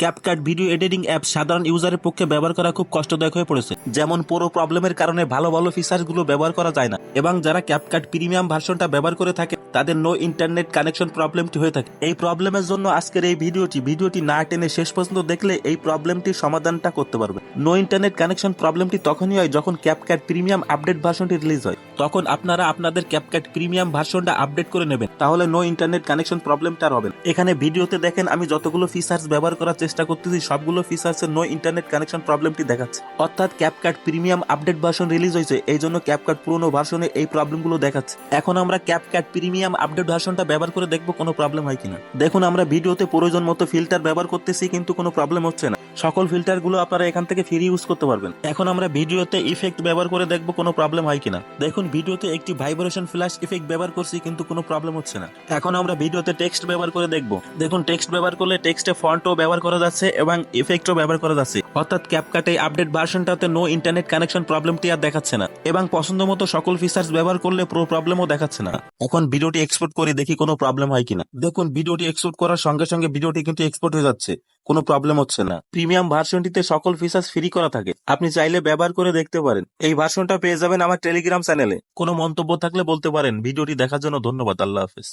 CapCut video editing app সাধারণ ইউজারের পক্ষে ব্যবহার করা খুব কষ্টদায়ক হয়ে পড়েছে। যেমন পুরো প্রবলেমের কারণে ভালো ভালো ফিচার গুলো ব্যবহার করা যায় না, এবং যারা ক্যাপকাট প্রিমিয়াম ভার্সনটা ব্যবহার করে থাকে তাদের নো ইন্টারনেট কানেকশন প্রবলেমটি হয়ে থাকে। এই প্রবলেমের জন্য আজকের এই ভিডিওটি না টেনে শেষ পর্যন্ত দেখলে এই প্রবলেমটির সমাধানটা করতে পারবে। নো ইন্টারনেট কানেকশন প্রবলেমটি তখনই হয় যখন ক্যাপকাট প্রিমিয়াম আপডেট ভার্সনটি রিলিজ হয়। তখন আপনারা আপনাদের ক্যাপকাট প্রিমিয়াম ভার্সনটা আপডেট করে নেবেন, তাহলে নো ইন্টারনেট কানেকশন প্রবলেমটা আর হবে না। এখানে ভিডিওতে দেখেন আমি যতগুলো ফিচার্স ব্যবহার করার চেষ্টা করতেছি সবগুলো ফিচার্সের নো ইন্টারনেট কানেকশন প্রবলেমটি দেখাচ্ছে। অর্থাৎ CapCut premium update version release হয়েছে, এই জন্য ক্যাপকাট পুরোনো ভার্সনে এই প্রবলেমগুলো দেখাচ্ছে। এখন আমরা ক্যাপকাট প্রিমিয়াম আপডেট ভার্সনটা ব্যবহার করে দেখবো কোনো প্রবলেম হয় কিনা। দেখুন আমরা ভিডিওতে প্রয়োজন মতো ফিল্টার ব্যবহার করতেছি কিন্তু কোনো প্রবলেম হচ্ছে না। সকল ফিল্টারগুলো আপনারা এখান থেকে ফ্রি ইউজ করতে পারবেন। এখন আমরা ভিডিওতে ইফেক্ট ব্যবহার করে দেখবো কোনো প্রবলেম হয় কিনা। দেখুন ভিডিওতে একটি ভাইব্রেশন ফ্ল্যাশ ইফেক্ট ব্যবহার করছি কিন্তু কোনো প্রবলেম হচ্ছে না। এখন আমরা ভিডিওতে টেক্সট ব্যবহার করে দেখবো। দেখুন টেক্সট ব্যবহার করলে টেক্সটে ফন্টও ব্যবহার করা যাচ্ছে এবং ইফেক্টও ব্যবহার করা যাচ্ছে। অর্থাৎ ক্যাপকাট এই আপডেট ভার্সনটাতে নো ইন্টারনেট কানেকশন প্রবলেমটি আর দেখাচ্ছে না, এবং পছন্দ মতো সকল ফিচার্স ব্যবহার করলে পুরো প্রবলেমও দেখাচ্ছে না। এখন ভিডিওটি এক্সপোর্ট করে দেখি কোনো প্রবলেম হয় কিনা। দেখুন ভিডিওটি এক্সপোর্ট করার সঙ্গে সঙ্গে ভিডিওটি কিন্তু এক্সপোর্ট হয়ে যাচ্ছে, কোনো প্রবলেম হচ্ছে না। প্রিমিয়াম ভার্সনটিতে সকল ফিচার্স ফ্রি করা থাকে, আপনি চাইলে ব্যবহার করে দেখতে পারেন। এই ভার্সনটা পেয়ে যাবেন আমার টেলিগ্রাম চ্যানেলে। কোনো মন্তব্য থাকলে বলতে পারেন। ভিডিওটি দেখার জন্য ধন্যবাদ। আল্লাহ হাফেজ।